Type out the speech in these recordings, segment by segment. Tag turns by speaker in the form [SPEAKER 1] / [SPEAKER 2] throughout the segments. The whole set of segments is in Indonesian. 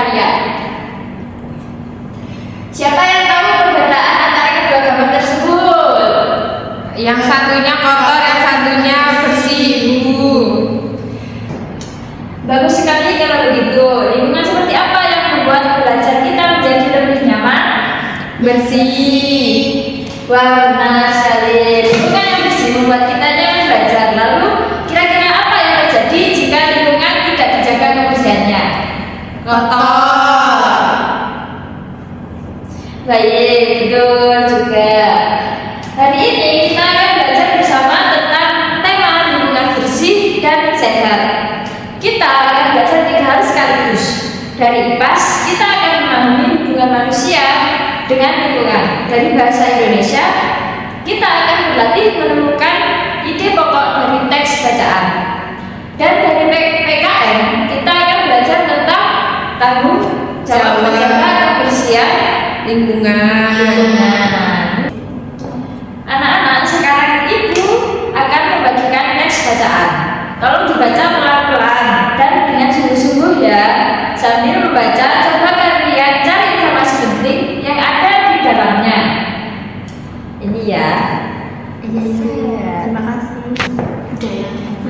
[SPEAKER 1] kalian. Siapa yang tahu perbedaan antara kedua gambar tersebut?
[SPEAKER 2] Yang satunya kotor, yang satunya bersih, Ibu.
[SPEAKER 1] Bagus sekali kalau begitu. Lingkungan seperti apa yang membuat belajar kita menjadi lebih nyaman?
[SPEAKER 2] Bersih.
[SPEAKER 1] Wah, benar sekali. Lingkungan yang bersih membuat kita nyaman belajar. Lalu, kira-kira apa yang terjadi jika lingkungan tidak dijaga kebersihannya?
[SPEAKER 2] Kotor.
[SPEAKER 1] Baik, betul juga. Hari ini kita akan belajar bersama tentang tema lingkungan bersih dan sehat. Kita akan belajar 3 hal sekaligus. Dari IPAS, kita akan memahami hubungan manusia dengan lingkungan. Dari bahasa Indonesia, kita akan berlatih menemukan ide pokok dari teks bacaan. Dan dari PKN, kita akan belajar tentang tanggung jawab menjaga kebersihan
[SPEAKER 2] lingkungan.
[SPEAKER 1] Anak-anak, sekarang Ibu akan membagikan teks bacaan. Tolong dibaca pelan-pelan dan dengan sungguh-sungguh ya. Sambil membaca, coba kalian cari informasi penting yang ada di dalamnya. Ini ya.
[SPEAKER 3] Terima kasih.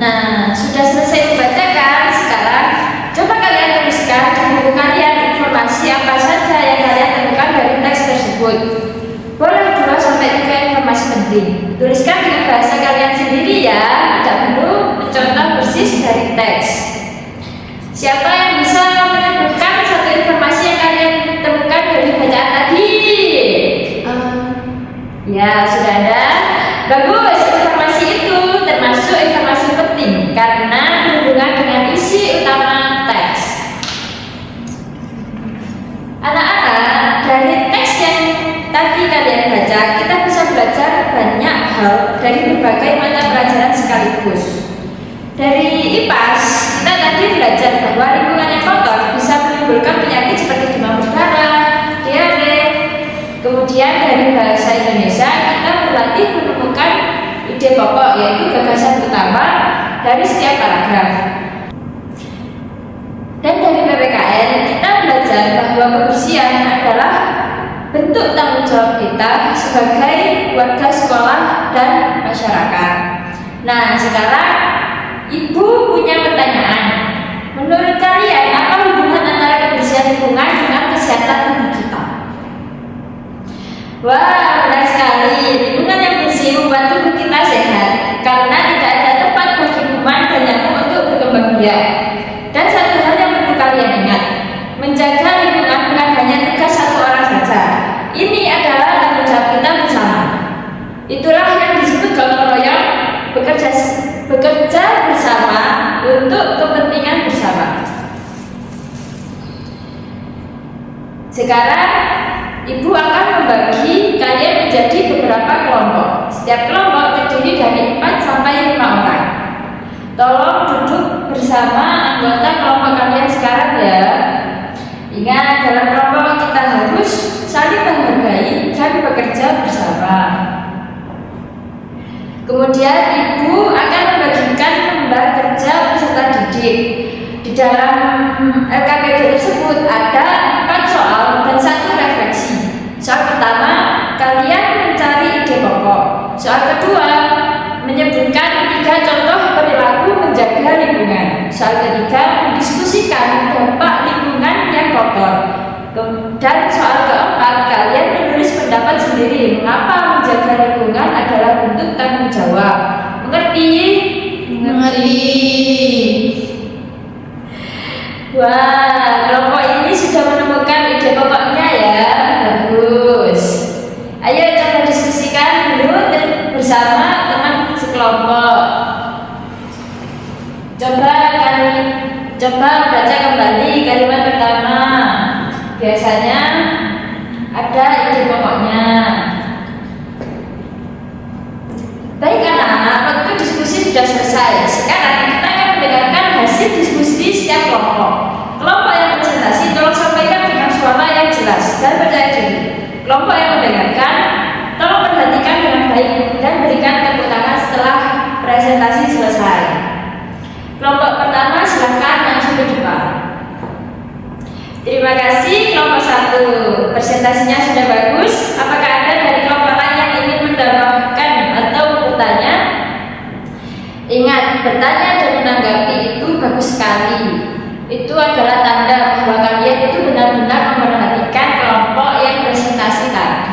[SPEAKER 1] Nah, sudah selesai membacakan. Sekarang coba kalian tuliskan di buku kalian informasi apa saja yang kalian temukan dari teks tersebut. Boleh 2 sampai 3 informasi penting. Tuliskan dengan bahasa kalian sendiri ya, tidak perlu mencontoh persis dari teks. Siapa yang bisa menyebutkan satu informasi yang kalian temukan dari bacaan tadi? Ya, sudah ada. Bagus, informasi itu termasuk informasi penting karena berhubungan dengan isi utama teks. Anak-anak, dari teks yang tadi kalian baca, kita bisa belajar banyak hal dari berbagai mata pelajaran sekaligus. Dari IPAS, kita tadi belajar bahwa lingkungan yang kotor bisa menimbulkan penyakit seperti demam berdarah, diare. Kemudian dari bahasa Indonesia, kita berlatih menemukan ide pokok, yaitu gagasan utama dari setiap paragraf. Dan dari PPKN, kita belajar bahwa kebersihan adalah bentuk tanggung jawab kita sebagai warga sekolah dan masyarakat. Nah, sekarang Ibu punya pertanyaan. Menurut kalian, apa hubungan antara kebersihan lingkungan dengan kesehatan tubuh kita? Wah, benar sekali. Lingkungan yang bersih membuat tubuh kita sehat karena tidak ada tempat bagi kuman dan nyamuk untuk berkembang biak. Dan satu hal yang perlu kalian ingat, menjaga lingkungan bukan hanya tugas satu orang saja. Ini adalah tanggung jawab kita bersama. Itulah yang disebut gotong royong, bekerja bersama untuk kepentingan bersama. Sekarang Ibu akan membagi kalian menjadi beberapa kelompok. Setiap kelompok terdiri dari 4 sampai 5 orang. Tolong duduk bersama anggota kelompok kalian sekarang ya. Ingat, dalam kelompok kita harus saling menghargai dan bekerja bersama. Kemudian Ibu akan membagikan lembar kerja peserta didik. Di dalam LKPD tersebut ada 4 soal dan 1 refleksi. Soal pertama, kalian mencari ide pokok. Soal kedua, menyebutkan 3 contoh perilaku menjaga lingkungan. Soal ketiga, mendiskusikan dampak lingkungan yang kotor. Dan soal keempat, kalian menulis pendapat sendiri mengapa menjaga lingkungan adalah bentuk tanggung jawab. Mengerti?
[SPEAKER 2] Mengerti.
[SPEAKER 1] Wah, kelompok ini sudah menemukan ide pokoknya ya. Bagus. Ayo coba diskusikan dulu bersama teman sekelompok. Coba baca kembali kalimat pertama. Biasanya ada ide pokoknya. Baik anak-anak, waktu diskusi sudah selesai. Sekarang kita akan mendengarkan hasil diskusi setiap kelompok. Kelompok Terima kasih kelompok 1. Presentasinya sudah bagus. Apakah ada dari kelompok lain yang ingin menambahkan atau bertanya? Ingat, bertanya dan menanggapi itu bagus sekali. Itu adalah tanda bahwa kalian itu benar-benar memperhatikan kelompok yang presentasi tadi.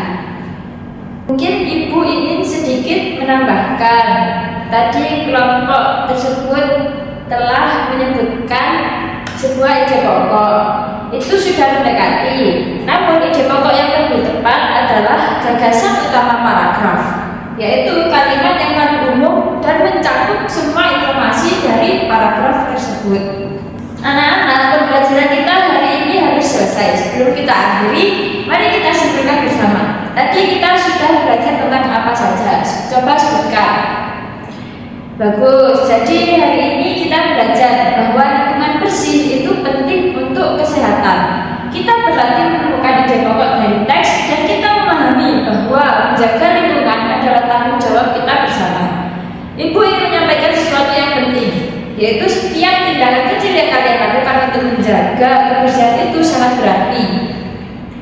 [SPEAKER 1] Mungkin Ibu ingin sedikit menambahkan. Tadi kelompok tersebut telah menyebutkan sebuah ide pokok. Itu sudah mendekati. Namun ide pokok yang lebih tepat adalah gagasan utama paragraf, yaitu kalimat yang paling umum dan mencakup semua informasi dari paragraf tersebut. Anak-anak, pembelajaran kita hari ini harus selesai. Sebelum kita akhiri, mari kita simpulkan bersama. Tadi kita sudah belajar tentang apa saja. Coba sebutkan. Bagus. Jadi hari ini kita belajar bahwa lingkungan bersih itu penting untuk kesehatan. Kita berlatih menemukan ide pokok dari teks dan kita memahami bahwa menjaga lingkungan adalah tanggung jawab kita bersama. Ibu ingin menyampaikan sesuatu yang penting, yaitu setiap tindakan kecil yang kalian lakukan untuk menjaga kebersihan itu sangat berarti.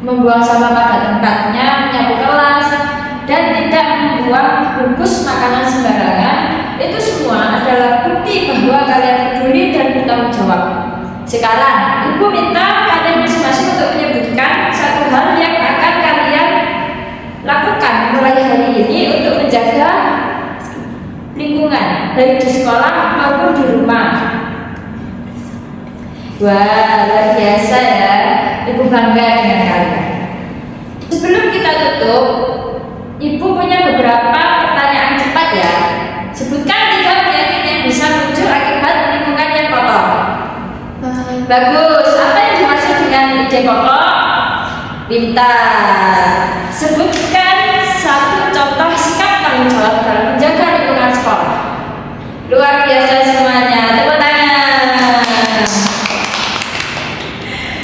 [SPEAKER 1] Membuang sampah pada tempatnya, menyapu kelas, dan tidak membuang bungkus makanan sembarangan, itu semua adalah bukti bahwa kalian peduli dan bertanggung jawab. Sekarang, Ibu minta kalian masing-masing untuk menyebutkan satu hal yang akan kalian lakukan mulai hari ini untuk menjaga lingkungan, baik di sekolah maupun di rumah. Wah, luar biasa ya. Ibu bangga dengan kalian. Sebelum kita tutup, Ibu punya beberapa pertanyaan cepat ya. Sebutkan 3 penyakit yang bisa muncul akibat lingkungan yang kotor. Bagus. Apa yang dimaksud dengan ide pokok? Pintar. Sebutkan satu contoh sikap tanggung jawab dalam menjaga lingkungan sekolah. Luar biasa semuanya. Tepuk tangan.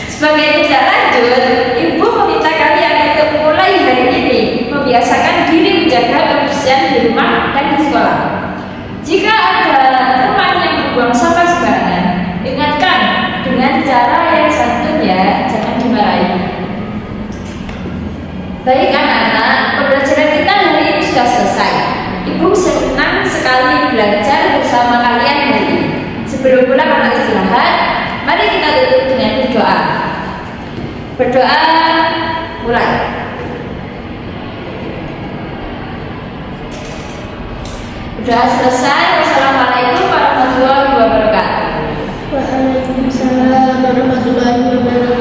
[SPEAKER 1] Sebagai tindak lanjut, Ibu meminta kalian untuk mulai hari ini membiasakan diri menjaga kebersihan di rumah dan di sekolah. Jika ada teman yang membuang sampah sembarangan, ingatkan dengan cara yang santun ya, jangan dimarahi. Baik anak-anak, pembelajaran kita hari ini sudah selesai. Ibu senang sekali belajar bersama kalian hari ini. Sebelum pulang atau istirahat, mari kita tutup dengan berdoa. Berdoa, mulai. Berdoa selesai. Wassalamualaikum warahmatullahi wabarakatuh.
[SPEAKER 3] Waalaikumsalam warahmatullahi wabarakatuh.